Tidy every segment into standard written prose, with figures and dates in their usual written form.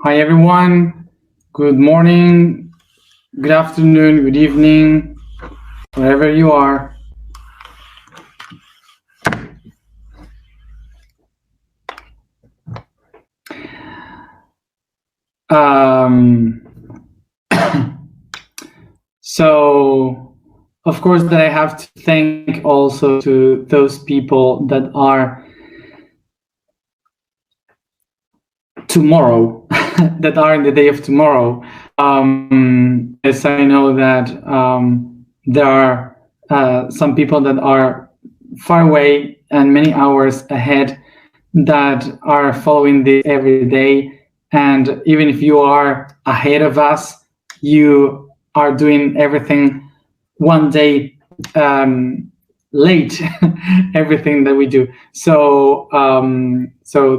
Hi everyone, good morning, good afternoon, good evening, wherever you are. So, of course, that I have to thank also to those people that are tomorrow, that are in the day of tomorrow. As I know that there are some people that are far away and many hours ahead that are following this every day. And even if you are ahead of us, you are doing everything one day late, everything that we do. So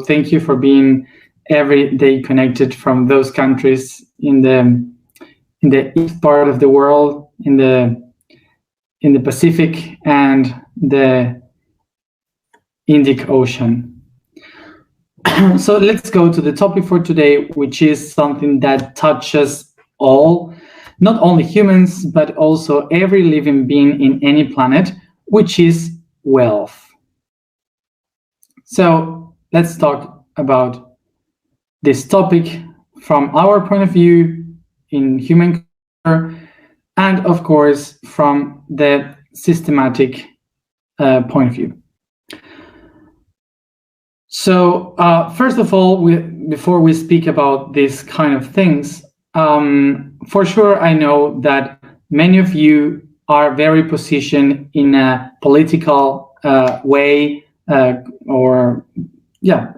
thank you for being every day connected from those countries in the east part of the world, in the Pacific and the Indic Ocean. So let's go to the topic for today, which is something that touches all, not only humans, but also every living being in any planet, which is wealth. So let's talk about this topic from our point of view in human culture, and of course from the systematic point of view. So first of all, before we speak about these kind of things, for sure I know that many of you are very positioned in a political way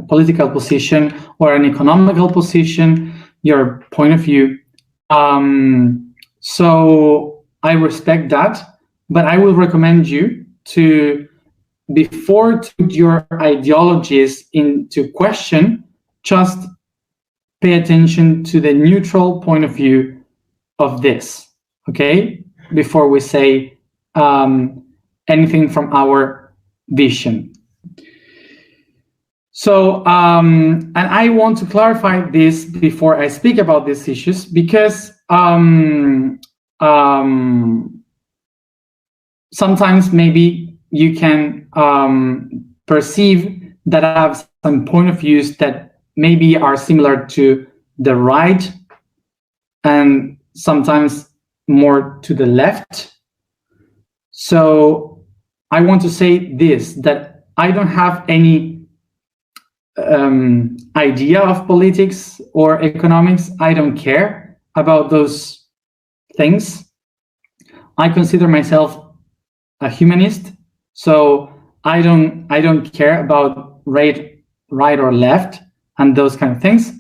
political position or an economical position, your point of view. So I respect that, but I will recommend you to, before to put your ideologies into question, just pay attention to the neutral point of view of this, okay? Before we say anything from our vision. So, and I want to clarify this before I speak about these issues, because sometimes maybe you can perceive that I have some point of views that maybe are similar to the right and sometimes more to the left. So I want to say this, that I don't have any idea of politics or economics. I don't care about those things. I consider myself a humanist, so I don't care about right or left and those kind of things.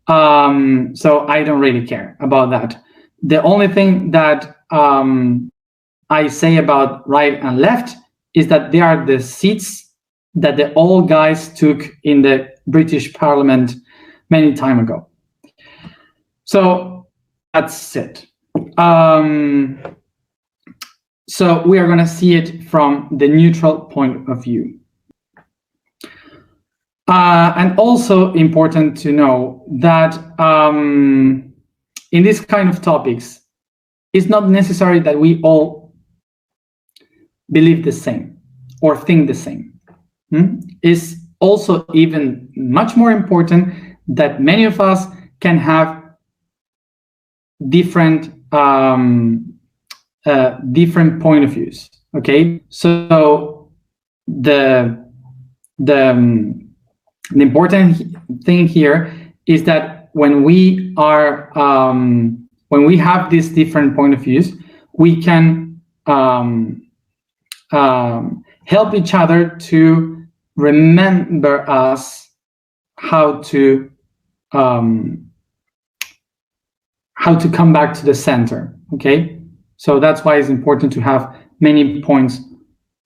So I don't really care about that. The only thing that I say about right and left is that they are the seats that the old guys took in the British Parliament many time ago. So that's it. So we are going to see it from the neutral point of view. And also important to know that in this kind of topics, it's not necessary that we all believe the same or think the same. It's also even much more important that many of us can have different different point of views. Okay, so the important thing here is that when we are when we have these different point of views, we can help each other to remember us how to come back to the center. Okay, so that's why it's important to have many points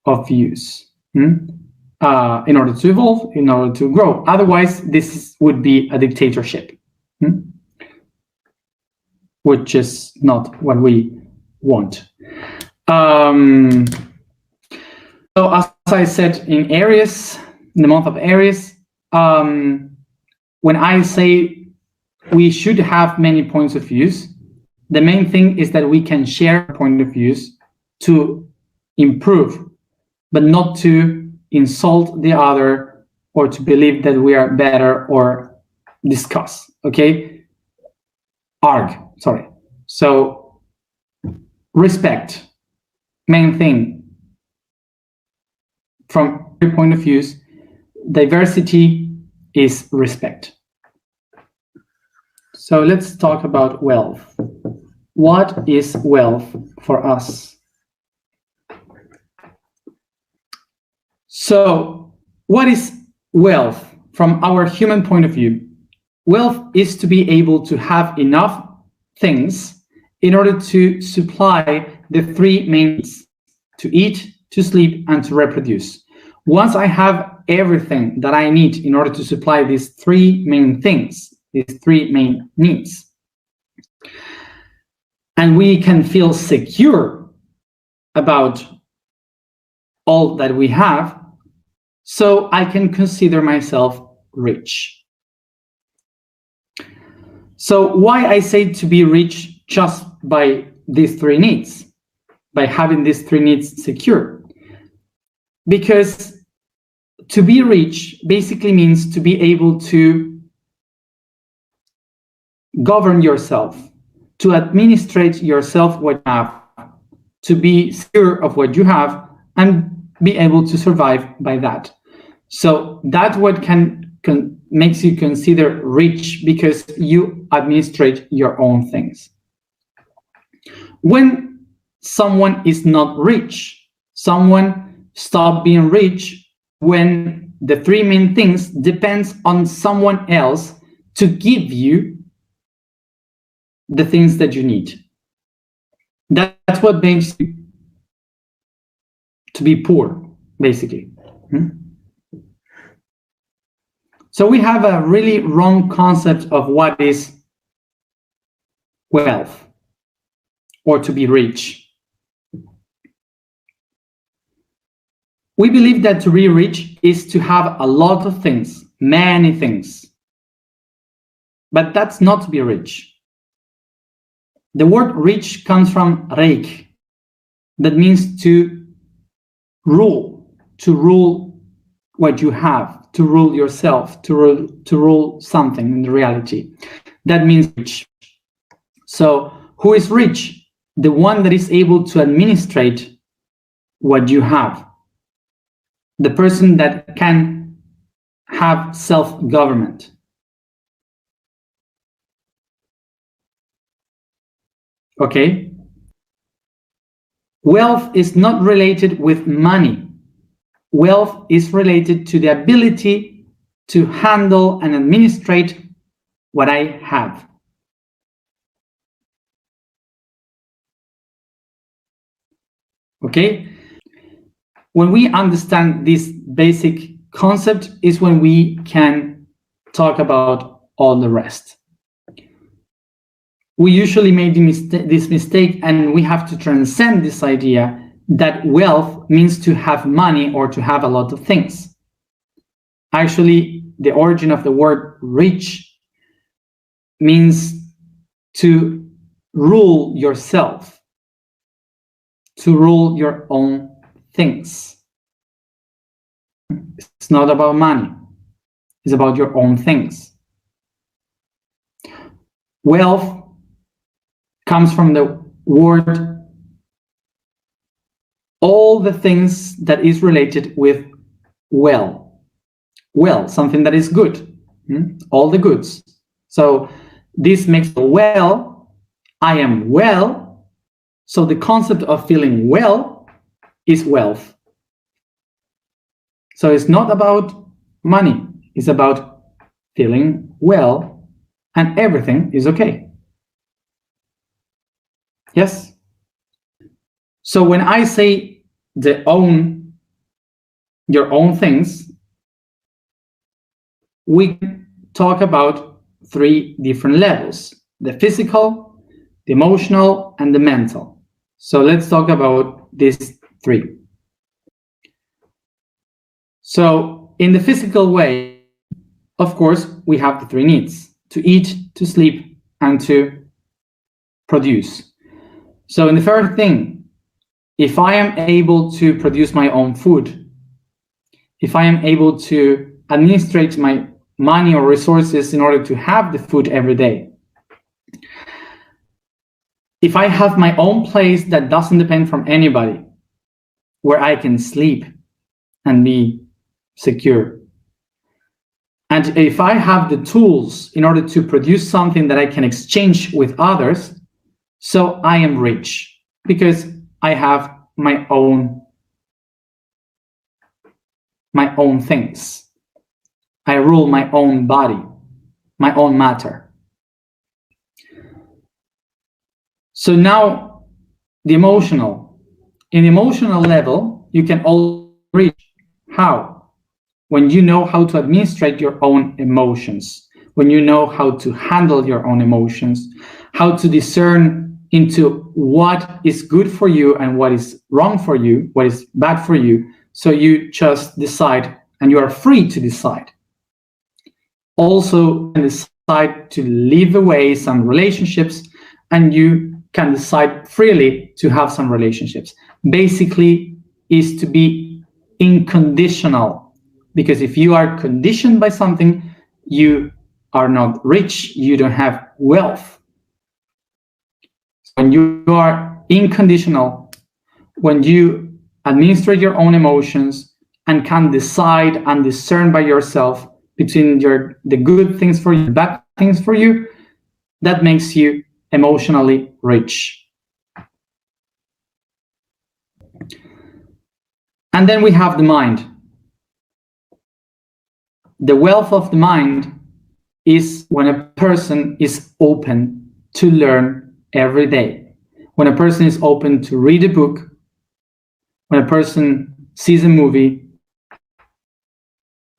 of views in order to evolve, in order to grow. Otherwise, this would be a dictatorship, which is not what we want. So as I said, in Aries, in the month of Aries, when I say we should have many points of views. The main thing is that we can share point of views to improve, but not to insult the other or to believe that we are better or discuss, okay? Sorry. So respect, main thing. From your point of views, diversity is respect. So let's talk about wealth. What is wealth for us? So what is wealth from our human point of view? Wealth is to be able to have enough things in order to supply the three main needs: to eat, to sleep, and to reproduce. Once I have everything that I need in order to supply these three main things, these three main needs, and we can feel secure about all that we have, so I can consider myself rich. So why I say to be rich just by these three needs, by having these three needs secure? Because to be rich basically means to be able to govern yourself, to administrate yourself what you have, to be sure of what you have and be able to survive by that. So that's what makes you consider rich, because you administrate your own things. When someone is not rich, someone stops being rich when the three main things depends on someone else to give you the things that you need. That's what makes you to be poor, basically. So we have a really wrong concept of what is wealth or to be rich. We believe that to be rich is to have a lot of things, many things. But that's not to be rich. The word rich comes from reik, that means to rule what you have, to rule yourself, to rule something in the reality. That means rich. So who is rich? The one that is able to administrate what you have. The person that can have self-government. Okay? Wealth is not related with money. Wealth is related to the ability to handle and administrate what I have. Okay? When we understand this basic concept is when we can talk about all the rest. We usually make this mistake, and we have to transcend this idea that wealth means to have money or to have a lot of things. Actually, the origin of the word rich means to rule yourself, to rule your own things. It's not about money. It's about your own things. Wealth comes from the word all the things that is related with well, something that is good, all the goods. So this makes well, I am well. So the concept of feeling well is wealth. So it's not about money, it's about feeling well and everything is okay. Yes? So when I say your own things, we talk about three different levels: the physical, the emotional, and the mental. So let's talk about these three. So in the physical way, of course, we have the three needs: to eat, to sleep, and to produce. So in the first thing, if I am able to produce my own food, if I am able to administrate my money or resources in order to have the food every day, if I have my own place that doesn't depend from anybody, where I can sleep and be secure, and if I have the tools in order to produce something that I can exchange with others, so I am rich because I have my own things. I rule my own body, my own matter. So now the emotional. In the emotional level, you can also reach how? When you know how to administrate your own emotions, when you know how to handle your own emotions, how to discern into what is good for you and what is wrong for you, what is bad for you, so you just decide, and you are free to decide. Also, you can decide to leave away some relationships, and you can decide freely to have some relationships. Basically, is to be unconditional, because if you are conditioned by something, you are not rich, you don't have wealth. When you are unconditional, when you administrate your own emotions and can decide and discern by yourself between the good things for you, the bad things for you, that makes you emotionally rich. And then we have the mind. The wealth of the mind is when a person is open to learn every day. When a person is open to read a book, when a person sees a movie,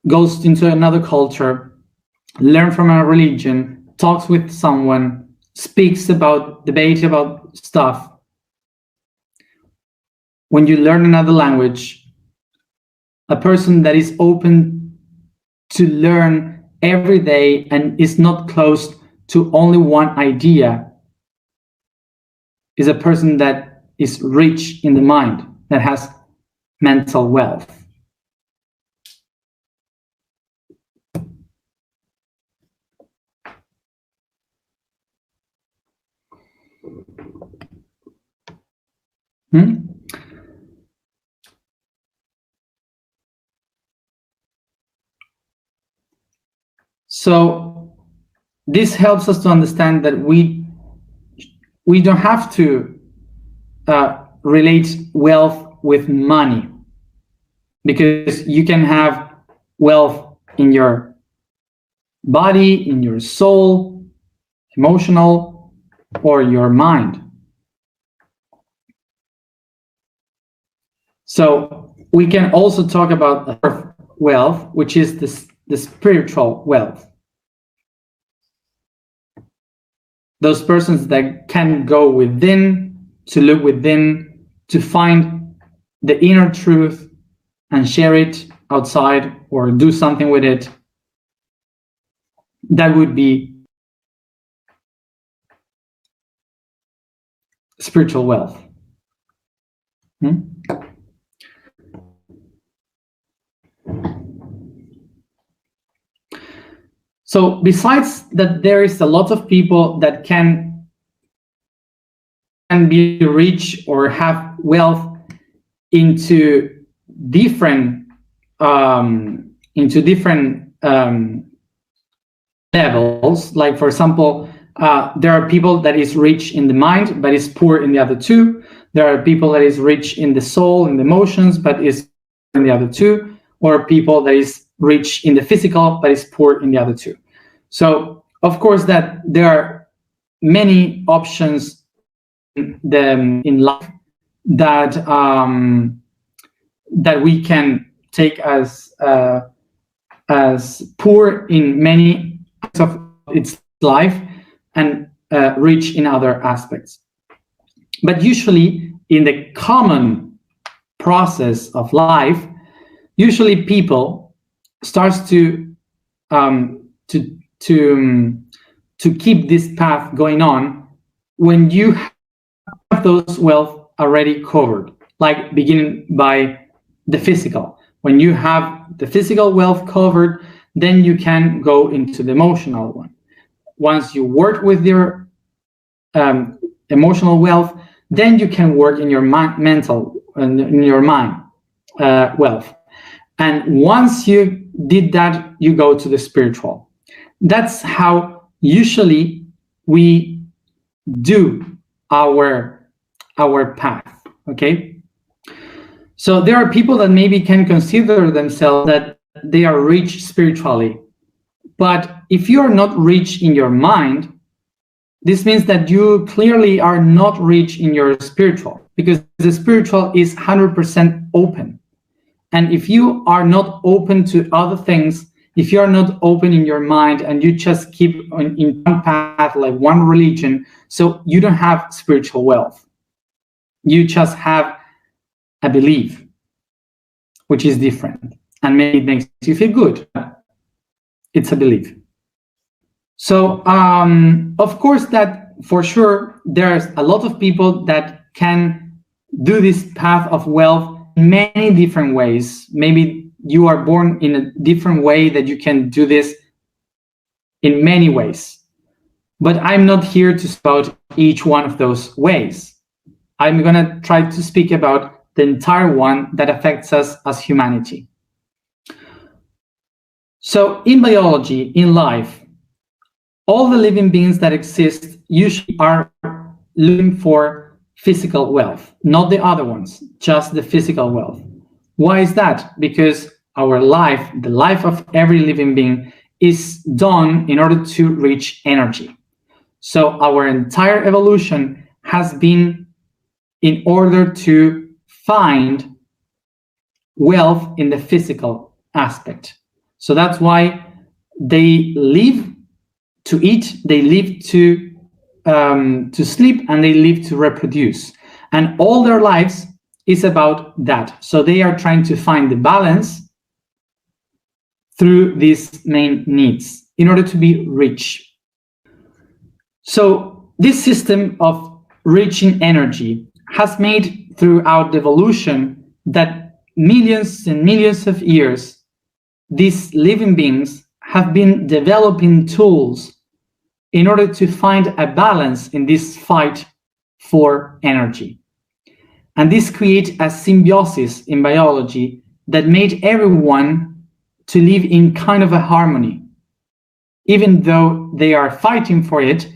goes into another culture, learns from a religion, talks with someone, speaks about, debate about stuff. When you learn another language, a person that is open to learn every day and is not closed to only one idea is a person that is rich in the mind, that has mental wealth. So this helps us to understand that we don't have to relate wealth with money, because you can have wealth in your body, in your soul, emotional, or your mind. So we can also talk about wealth, which is the spiritual wealth. Those persons that can go within, to look within, to find the inner truth and share it outside or do something with it, that would be spiritual wealth. So besides that, there is a lot of people that can be rich or have wealth into different levels. Like, for example, there are people that is rich in the mind but is poor in the other two. There are people that is rich in the soul and the emotions but is in the other two, or people that is rich in the physical but is poor in the other two. So of course that there are many options in life that that we can take as poor in many aspects of its life and rich in other aspects. But usually in the common process of life, usually people starts to to keep this path going on when you have those wealth already covered, like beginning by the physical. When you have the physical wealth covered, then you can go into the emotional one. Once you work with your emotional wealth, then you can work in your mental and in your mind wealth. And once you did that, you go to the spiritual. That's how usually we do our path. Okay. So there are people that maybe can consider themselves that they are rich spiritually, but if you are not rich in your mind, this means that you clearly are not rich in your spiritual, because the spiritual is 100% open. And if you are not open to other things, if you are not open in your mind and you just keep in one path, like one religion, so you don't have spiritual wealth. You just have a belief, which is different. And maybe it makes you feel good. It's a belief. So, of course, that for sure, there's a lot of people that can do this path of wealth in many different ways. Maybe you are born in a different way that you can do this in many ways. But I'm not here to speak about each one of those ways. I'm going to try to speak about the entire one that affects us as humanity. So in biology, in life, all the living beings that exist usually are looking for physical wealth, not the other ones, just the physical wealth. Why is that? Because our life, the life of every living being, is done in order to reach energy. So our entire evolution has been in order to find wealth in the physical aspect. So that's why they live to eat, they live to sleep, and they live to reproduce. And all their lives is about that. So they are trying to find the balance through these main needs in order to be rich. So this system of reaching energy has made throughout the evolution that millions and millions of years, these living beings have been developing tools in order to find a balance in this fight for energy. And this creates a symbiosis in biology that made everyone to live in kind of a harmony. Even though they are fighting for it,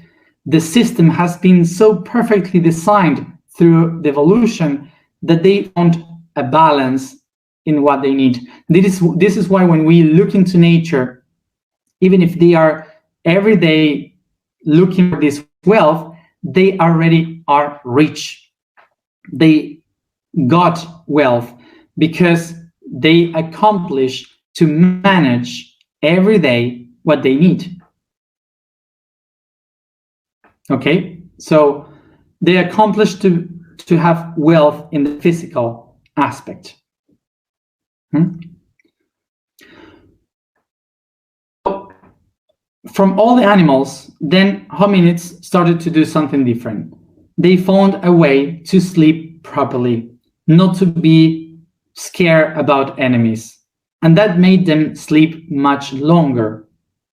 the system has been so perfectly designed through the evolution that they found a balance in what they need. This is why when we look into nature, even if they are every day looking for this wealth, they already are rich. They got wealth because they accomplish to manage every day what they need. Okay, so they accomplish to have wealth in the physical aspect. From all the animals, then hominids started to do something different. They found a way to sleep properly, not to be scared about enemies. And that made them sleep much longer.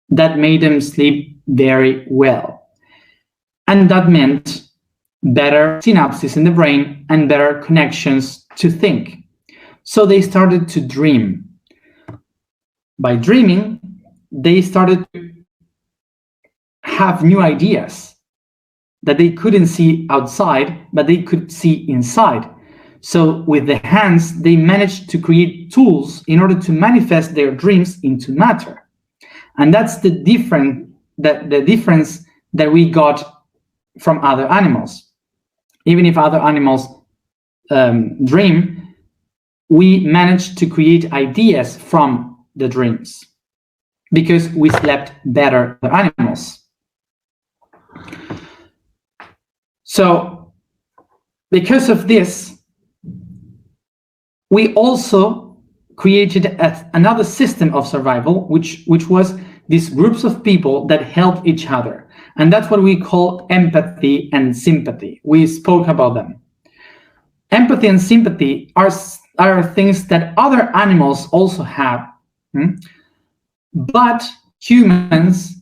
That made them sleep very well. And that meant better synapses in the brain and better connections to think. So they started to dream. By dreaming, they started to have new ideas that they couldn't see outside, but they could see inside. So with the hands, they managed to create tools in order to manifest their dreams into matter. And that's the difference that we got from other animals. Even if other animals dream, we managed to create ideas from the dreams because we slept better than animals. So because of this, we also created another system of survival, which was these groups of people that help each other. And that's what we call empathy and sympathy. We spoke about them. Empathy and sympathy are things that other animals also have. But humans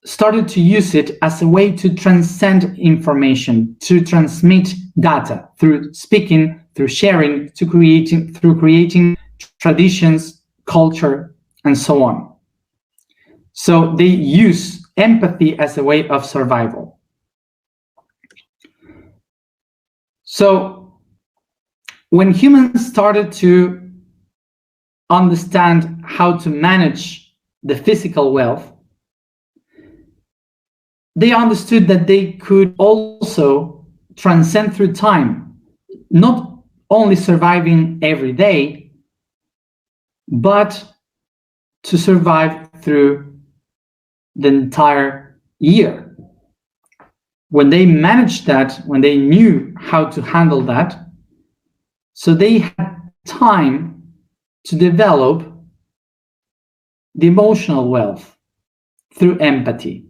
started to use it as a way to transcend information, to transmit data through speaking, through sharing, through creating traditions, culture, and so on. So they use empathy as a way of survival. So when humans started to understand how to manage the physical wealth, they understood that they could also transcend through time, not only surviving every day, but to survive through the entire year. When they managed that, when they knew how to handle that, so they had time to develop the emotional wealth through empathy.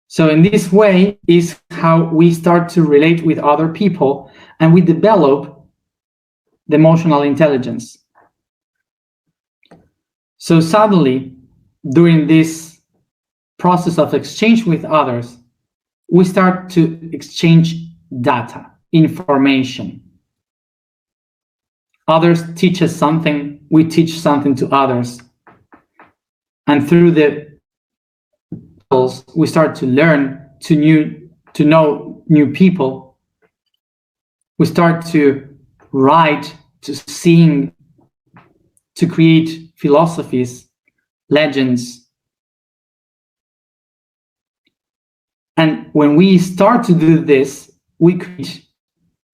So in this way is how we start to relate with other people, and we develop the emotional intelligence. So suddenly, during this process of exchange with others, we start to exchange data, information. Others teach us something, we teach something to others. And through the we start to learn to know new people. We start to write, to sing, to create philosophies, legends. And when we start to do this, we create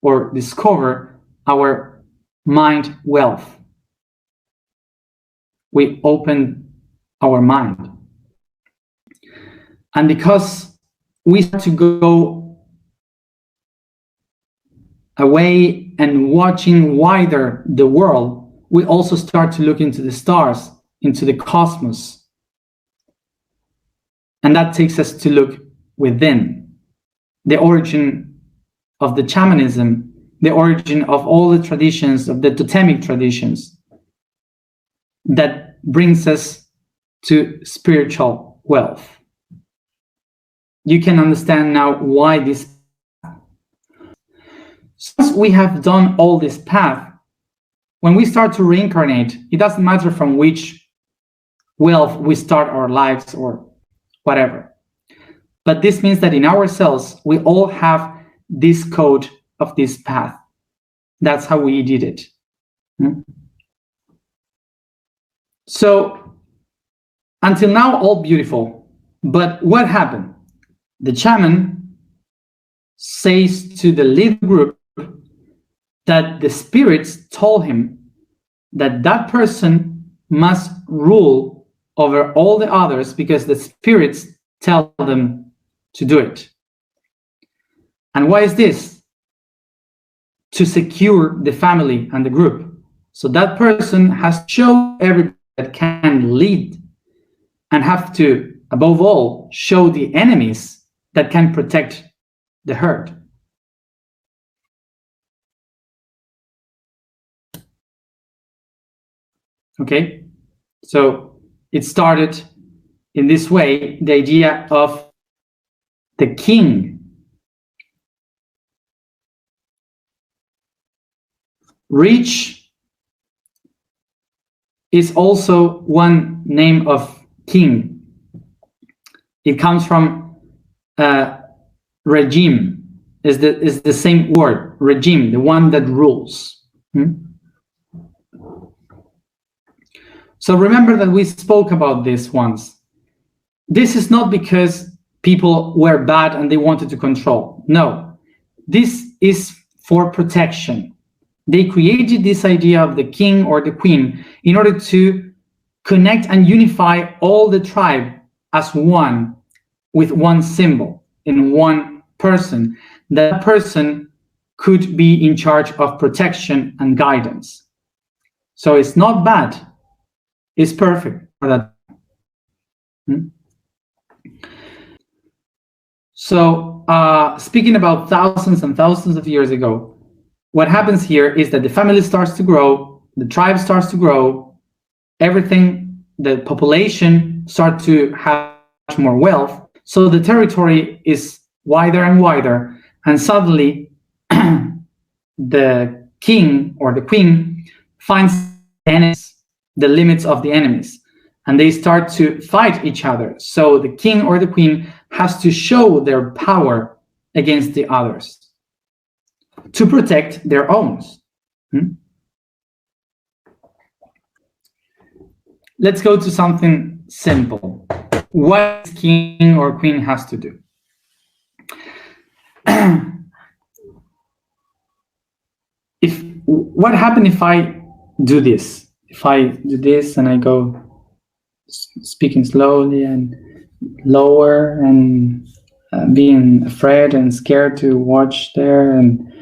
or discover our mind wealth. We open our mind. And because we start to go away and watching wider the world, we also start to look into the stars, into the cosmos. And that takes us to look within. The origin of the shamanism, the origin of all the traditions, of the totemic traditions, that brings us to spiritual wealth. You can understand now why this. Since we have done all this path, when we start to reincarnate, it doesn't matter from which wealth we start our lives or whatever. But this means that in ourselves, we all have this code of this path. That's how we did it. So until now, all beautiful. But what happened? The shaman says to the lead group that the spirits told him that that person must rule over all the others because the spirits tell them to do it. And why is this? To secure the family and the group. So that person has to show everybody that can lead, and have to, above all, show the enemies that can protect the herd. Okay, so it started in this way, the idea of the king. Rich is also one name of king. It comes from regime, is the same word, regime, the one that rules. So remember that we spoke about this once. This is not because people were bad and they wanted to control. No, this is for protection. They created this idea of the king or the queen in order to connect and unify all the tribe as one, with one symbol, in one person. That person could be in charge of protection and guidance. So it's not bad. It's perfect for that. So speaking about thousands and thousands of years ago, what happens here is that the family starts to grow, the tribe starts to grow, everything, the population starts to have much more wealth. So the territory is wider and wider, and suddenly the king or the queen finds enemies, the limits of the enemies, and they start to fight each other. So the king or the queen has to show their power against the others to protect their own. Let's go to something simple. What king or queen has to do? What happens if I do this? If I do this and I go speaking slowly and lower and being afraid and scared to watch there, and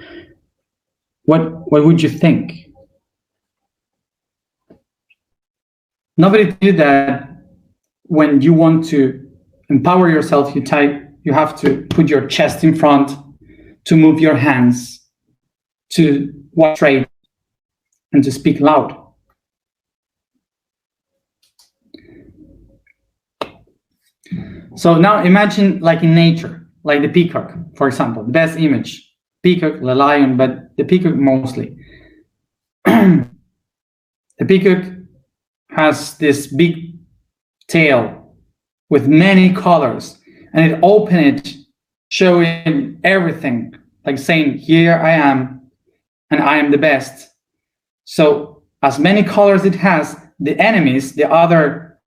what would you think? Nobody did that. When you want to empower yourself, you have to put your chest in front, to move your hands, to walk straight, and to speak loud. So now imagine like in nature, like the peacock, for example, the best image. Peacock, the lion, but the peacock mostly. The peacock has this big tail with many colors, and it opened it, showing everything, like saying, here I am, and I am the best. So as many colors it has, the enemies, the other,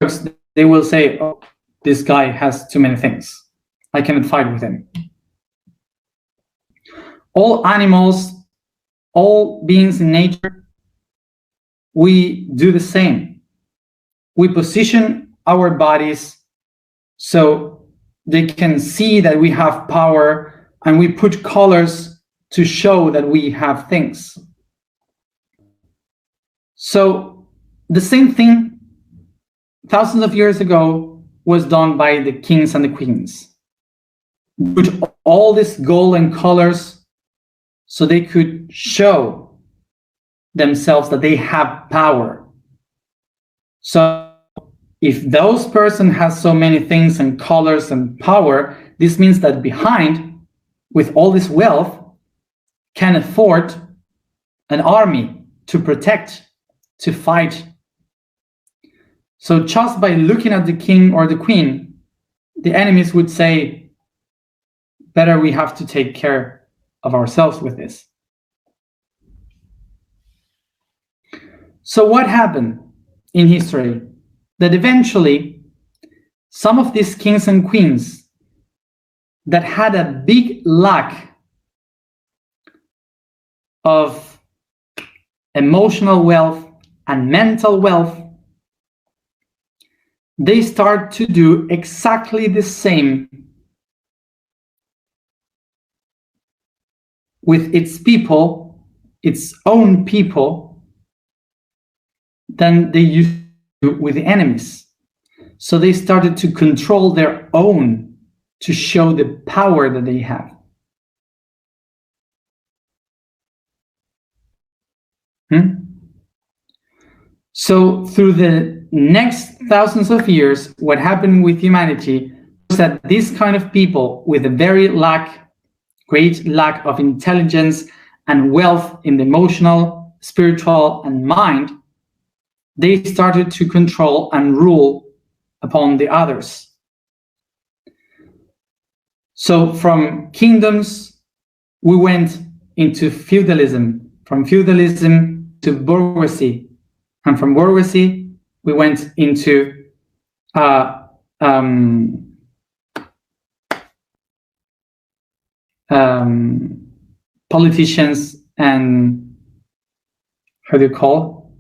they will say, oh, this guy has too many things. I cannot fight with him. All animals, all beings in nature, we do the same. We position our bodies so they can see that we have power, and we put colors to show that we have things. So the same thing thousands of years ago was done by the kings and the queens. Put all these golden colors so they could show themselves that they have power. So if those person has so many things and colors and power, this means that behind, with all this wealth, can afford an army to protect, to fight. So just by looking at the king or the queen, the enemies would say, better we have to take care of ourselves with this. So what happened in history? That eventually some of these kings and queens that had a big lack of emotional wealth and mental wealth, they start to do exactly the same with its people, its own people, than they used to do with the enemies. So they started to control their own to show the power that they have. So through the next thousands of years, what happened with humanity was that these kind of people with a great lack of intelligence and wealth in the emotional, spiritual, and mind, they started to control and rule upon the others. So from kingdoms, we went into feudalism, from feudalism to bourgeoisie, and from bourgeoisie, we went into politicians and how do you call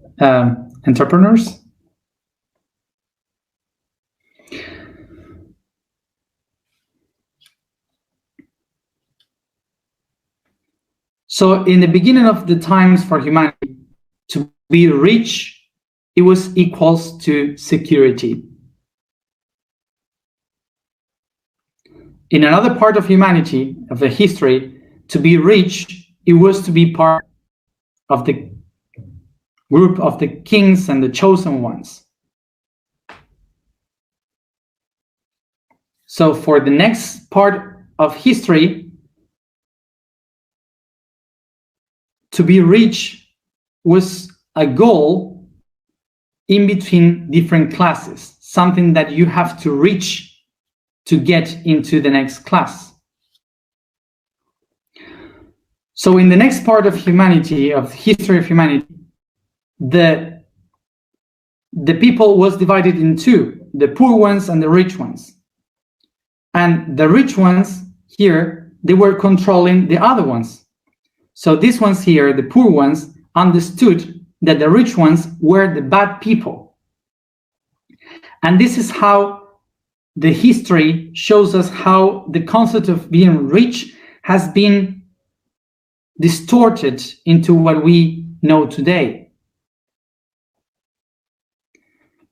entrepreneurs. So in the beginning of the times for humanity, to be rich, it was equals to security. In another part of humanity, of the history, to be rich, it was to be part of the group of the kings and the chosen ones. So for the next part of history, to be rich was a goal in between different classes, something that you have to reach to get into the next class. So in the next part of humanity, of history of humanity, the people was divided in two, the poor ones and the rich ones. And the rich ones here, they were controlling the other ones. So these ones here, the poor ones, understood that the rich ones were the bad people. And this is how the history shows us how the concept of being rich has been distorted into what we know today.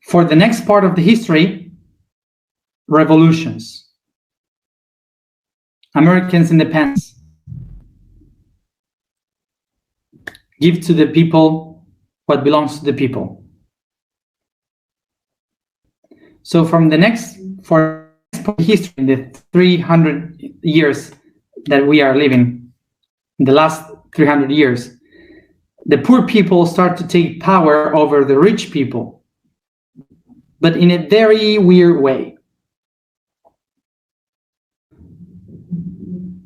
For the next part of the history, revolutions, Americans' independence, give to the people what belongs to the people. So for the next history, in the 300 years that we are living, in the last 300 years, the poor people start to take power over the rich people, but in a very weird way.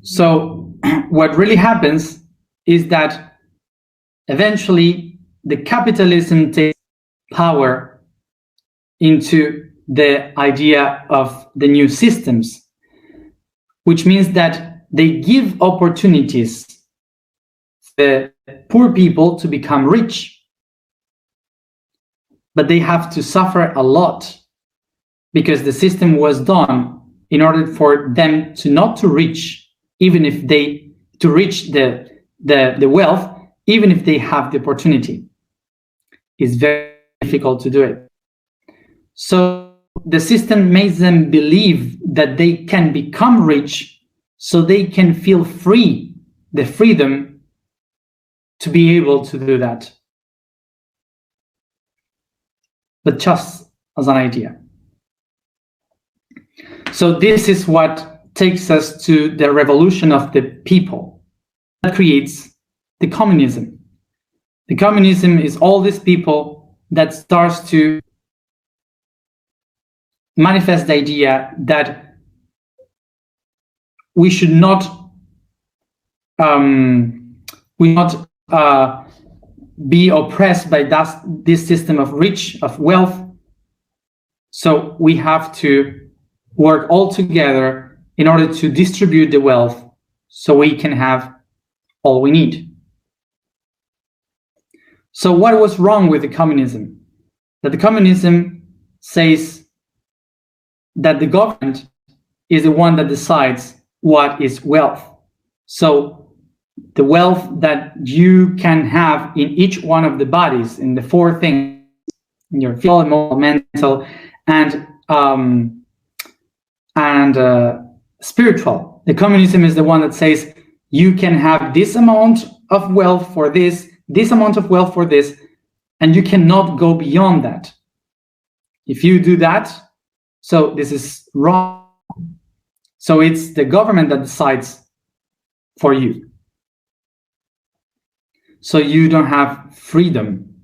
So what really happens is that eventually the capitalism takes power into the idea of the new systems, which means that they give opportunities for the poor people to become rich, but they have to suffer a lot because the system was done in order for them to not to reach, even if they to reach the wealth, even if they have the opportunity. It's very difficult to do it. So the system makes them believe that they can become rich so they can feel free, the freedom to be able to do that. But just as an idea. So this is what takes us to the revolution of the people that creates the communism. The communism is all these people that starts to manifest the idea that we should not be oppressed by this system of wealth. So we have to work all together in order to distribute the wealth so we can have all we need. So what was wrong with the communism? That the communism says that the government is the one that decides what is wealth. So the wealth that you can have in each one of the bodies, in the four things, in your physical, emotional, mental, and spiritual. The communism is the one that says you can have this amount of wealth for this amount of wealth for this, and you cannot go beyond that. If you do that, so this is wrong. So it's the government that decides for you. So you don't have freedom.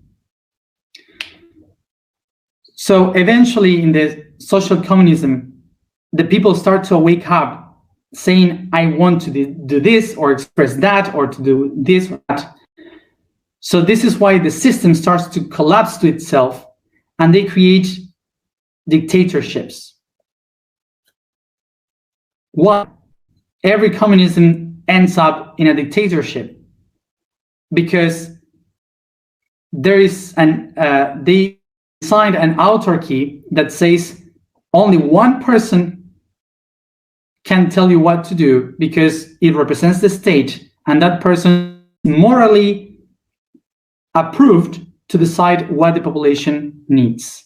So eventually in the social communism, the people start to wake up saying, I want to do this or express that or to do this or that. So this is why the system starts to collapse to itself and they create dictatorships. Why? Every communism ends up in a dictatorship because there is they signed an autarky that says only one person can tell you what to do because it represents the state, and that person is morally approved to decide what the population needs.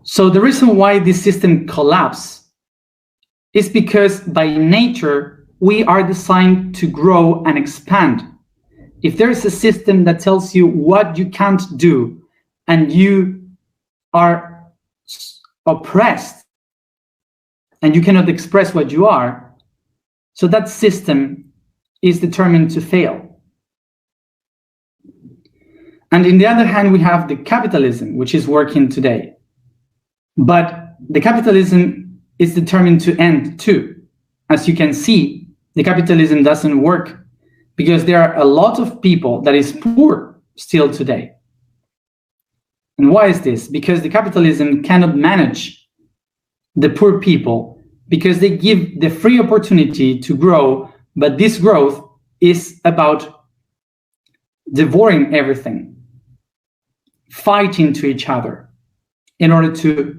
So the reason why this system collapses is because by nature, we are designed to grow and expand. If there is a system that tells you what you can't do and you are oppressed and you cannot express what you are, so that system is determined to fail. And on the other hand, we have the capitalism, which is working today. But the capitalism is determined to end too. As you can see, the capitalism doesn't work because there are a lot of people that is poor still today. And why is this? Because the capitalism cannot manage the poor people because they give the free opportunity to grow, but this growth is about devouring everything, fighting to each other in order to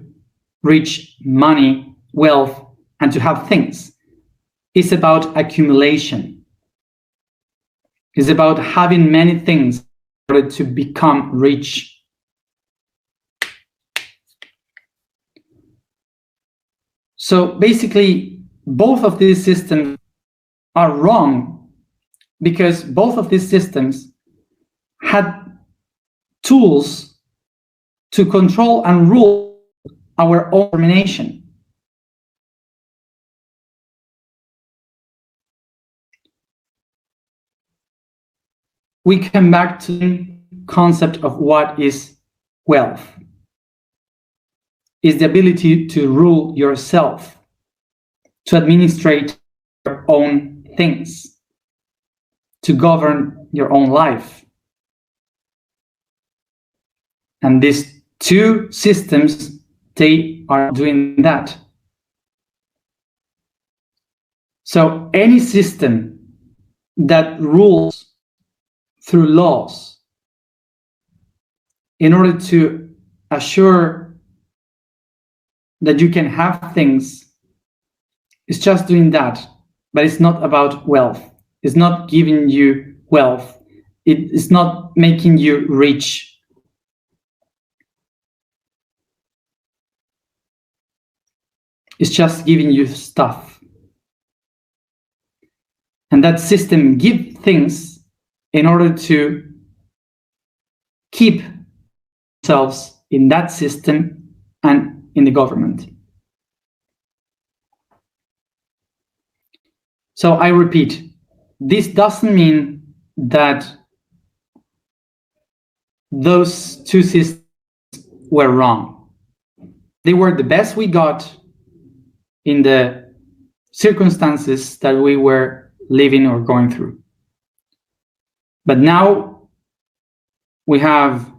reach money, wealth, and to have things. It's about accumulation. It's about having many things in order to become rich. So basically, both of these systems are wrong because both of these systems had tools to control and rule our own domination. We come back to the concept of what is wealth. Is the ability to rule yourself, to administrate your own things, to govern your own life. And these two systems, they are doing that. So any system that rules through laws in order to assure that you can have things is just doing that, but it's not about wealth. It's not giving you wealth. It is not making you rich. It's just giving you stuff. And that system gives things in order to keep themselves in that system and in the government. So I repeat, this doesn't mean that those two systems were wrong. They were the best we got in the circumstances that we were living or going through. But now we have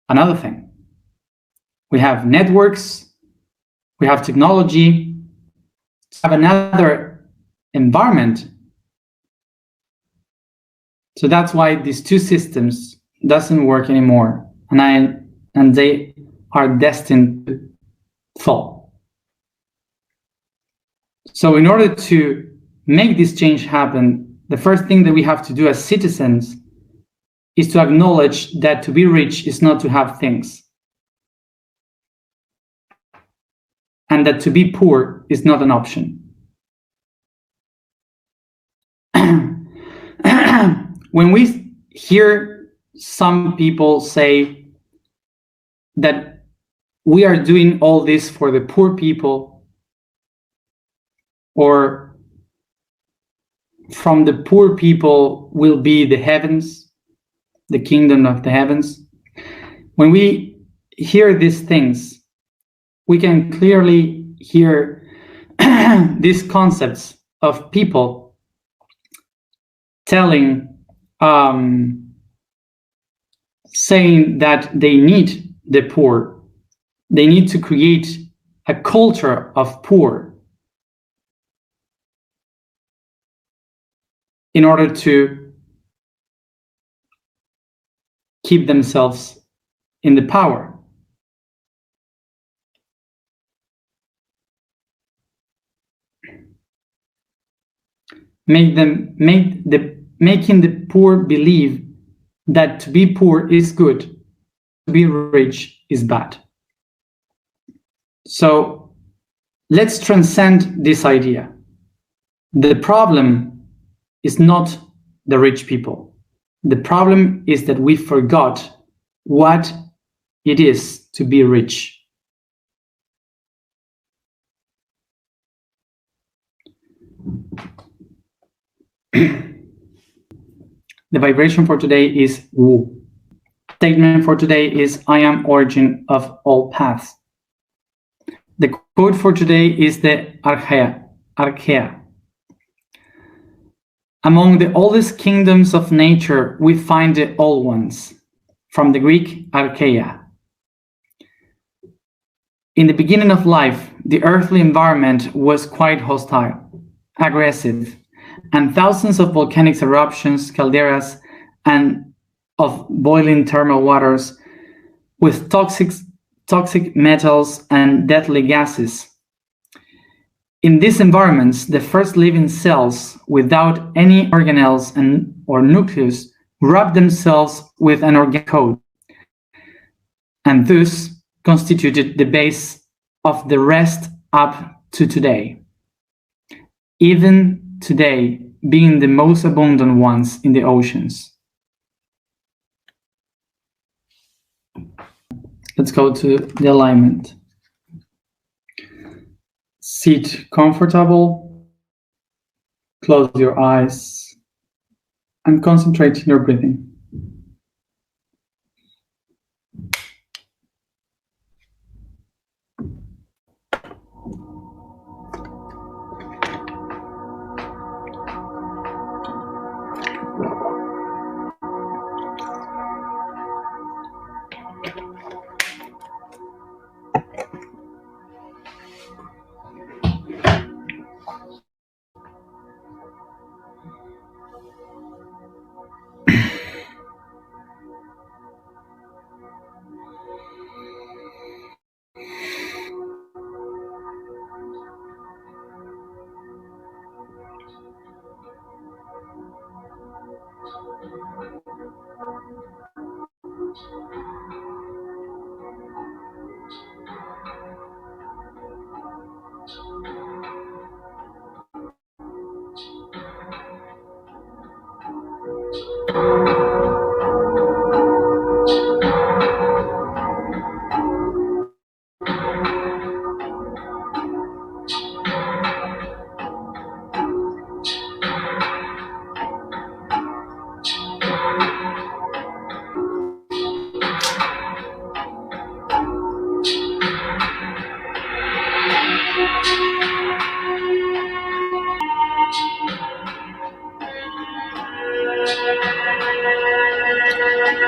another thing. We have networks, we have technology, we have another environment. So that's why these two systems doesn't work anymore, and they are destined to fall. So in order to make this change happen, the first thing that we have to do as citizens is to acknowledge that to be rich is not to have things, and that to be poor is not an option. When we hear some people say that we are doing all this for the poor people, or from the poor people will be the heavens, the kingdom of the heavens. When we hear these things, we can clearly hear these concepts of people telling, saying that they need the poor. They need to create a culture of poor in order to keep themselves in the power. Making the poor believe that to be poor is good, to be rich is bad. So let's transcend this idea. The problem is not the rich people. The problem is that we forgot what it is to be rich. The vibration for today is Wu. Statement for today is I am origin of all paths. The quote for today is the Archaea. Among the oldest kingdoms of nature, we find the old ones, from the Greek Archaea. In the beginning of life, the earthly environment was quite hostile, aggressive, and thousands of volcanic eruptions, calderas, and of boiling thermal waters with toxic metals and deadly gases. In these environments, the first living cells, without any organelles or nucleus, wrap themselves with an organic coat, and thus constituted the base of the rest up to today. Even today, being the most abundant ones in the oceans. Let's go to the alignment. Sit comfortable, close your eyes, and concentrate on your breathing.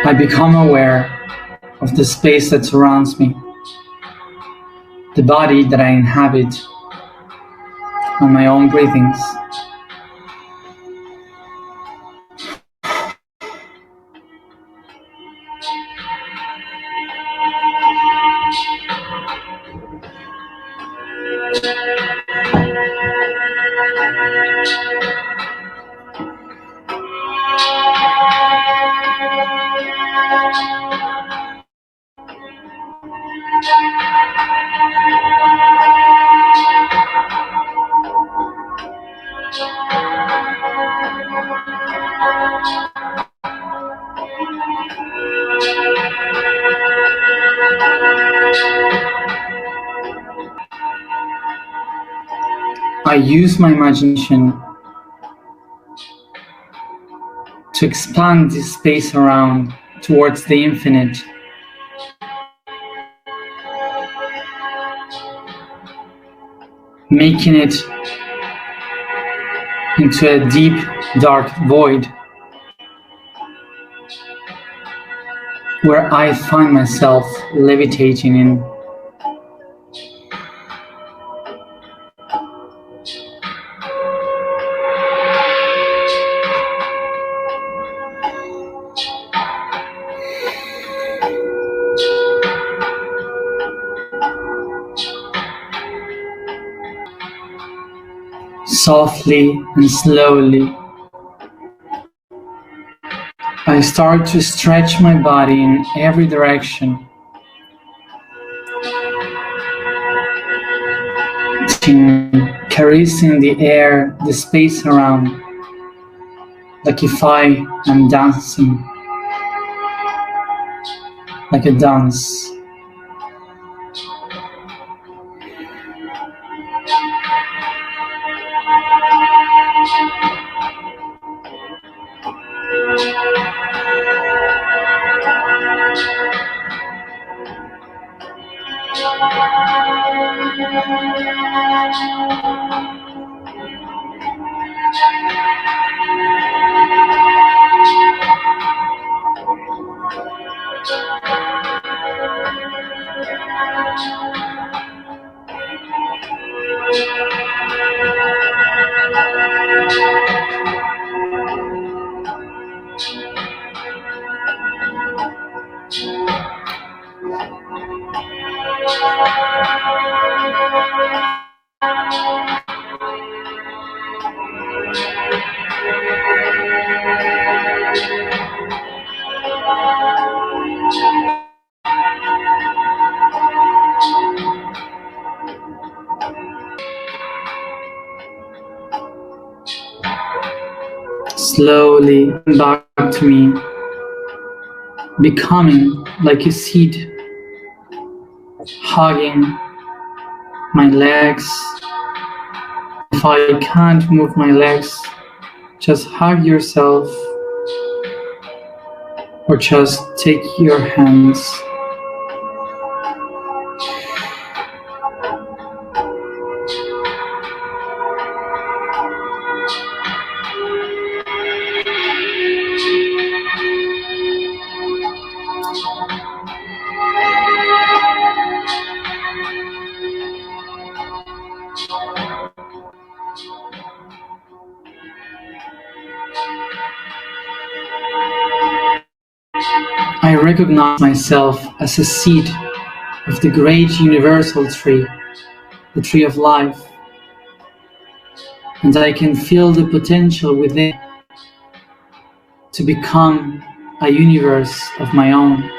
I become aware of the space that surrounds me, the body that I inhabit, and my own breathings. I use my imagination to expand this space around towards the infinite. Making it into a deep, dark void where I find myself levitating in. Softly and slowly, I I start to stretch my body in every direction, caressing the air, the space around, like if I am dancing, like a dance. Slowly back to me, becoming like a seed, hugging my legs. If I can't move my legs, just hug yourself or just take your hands. I recognize myself as a seed of the great universal tree, the tree of life, and I can feel the potential within to become a universe of my own.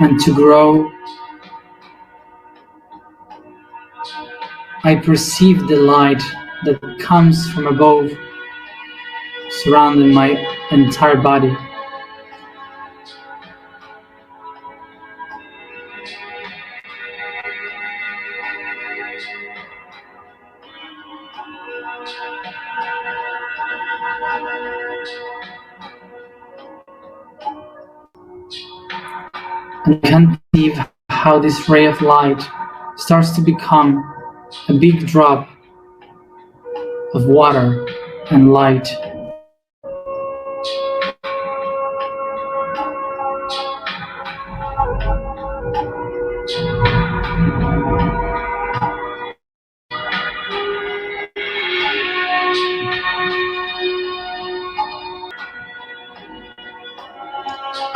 And to grow, I perceive the light that comes from above, surrounding my entire body. And I can perceive how this ray of light starts to become a big drop of water and light.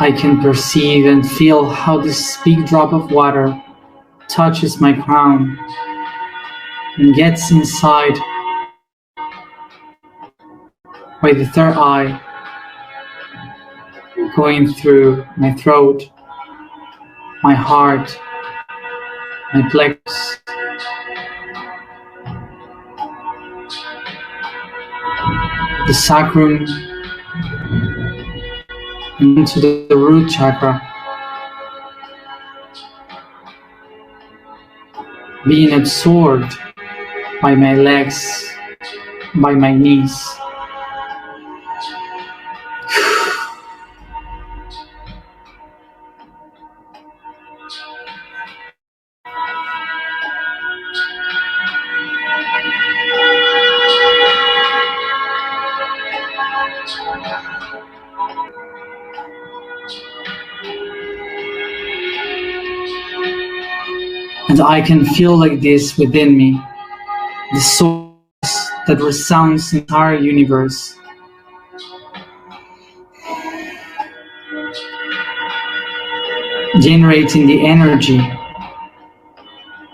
I can perceive and feel how this big drop of water touches my crown and gets inside by the third eye, going through my throat, my heart, my plexus, the sacrum, and into the root chakra, being absorbed by my legs, by my knees. And I can feel like this within me, the source that resounds in the entire universe, generating the energy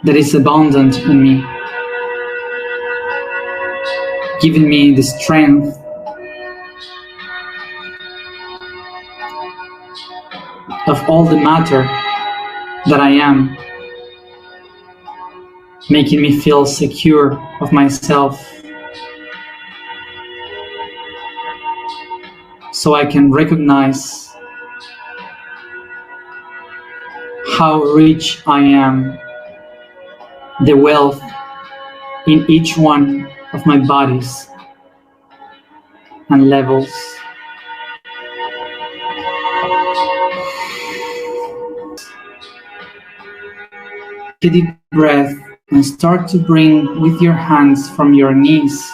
that is abundant in me, giving me the strength of all the matter that I am, making me feel secure of myself, so I can recognize how rich I am, the wealth in each one of my bodies and levels. Take a deep breath and start to bring with your hands from your knees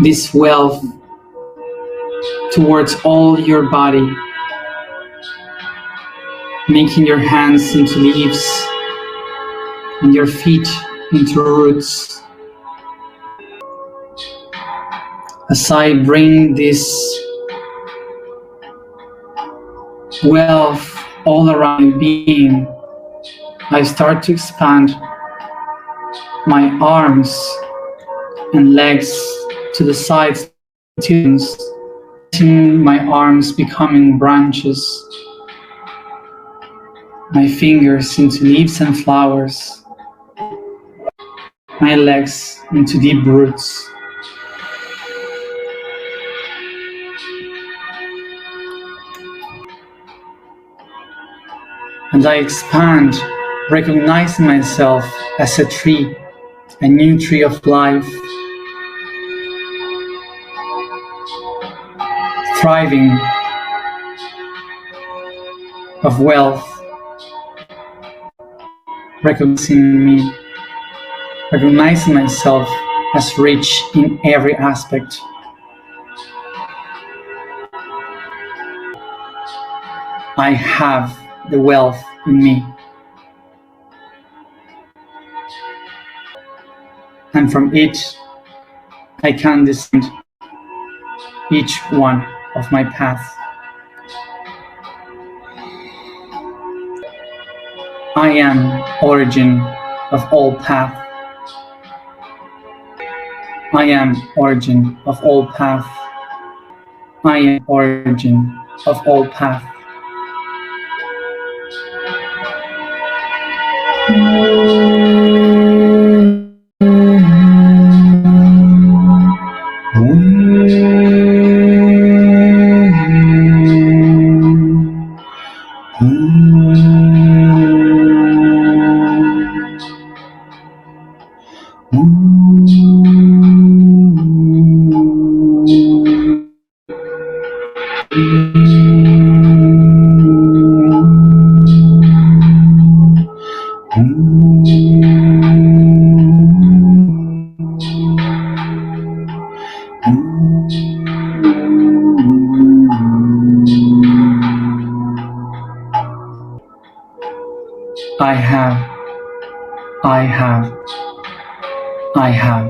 this wealth towards all your body, making your hands into leaves and your feet into roots. As I bring this wealth all around my being, I start to expand my arms and legs to the sides, my arms becoming branches, my fingers into leaves and flowers, my legs into deep roots. And I expand, recognizing myself as a tree, a new tree of life, thriving, of wealth, recognizing myself as rich in every aspect. I have the wealth in me. And from it, I can descend each one of my paths. I am origin of all path. I am origin of all path. I am origin of all path. I have.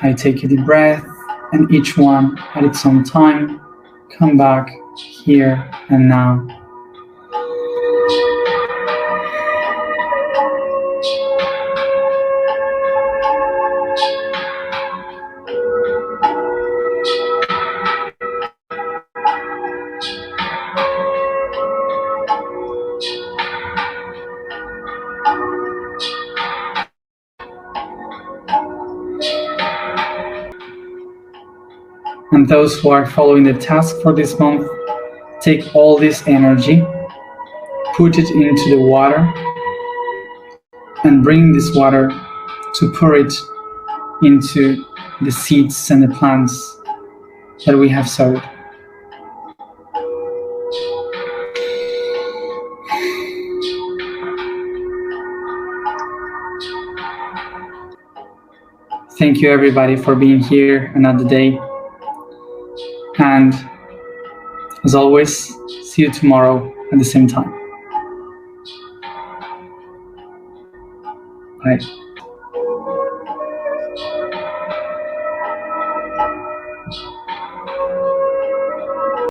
I take a deep breath, and each one at its own time, come back here and now. And those who are following the task for this month, take all this energy, put it into the water, and bring this water to pour it into the seeds and the plants that we have sowed. Thank you, everybody, for being here another day. And as always, see you tomorrow at the same time. Bye.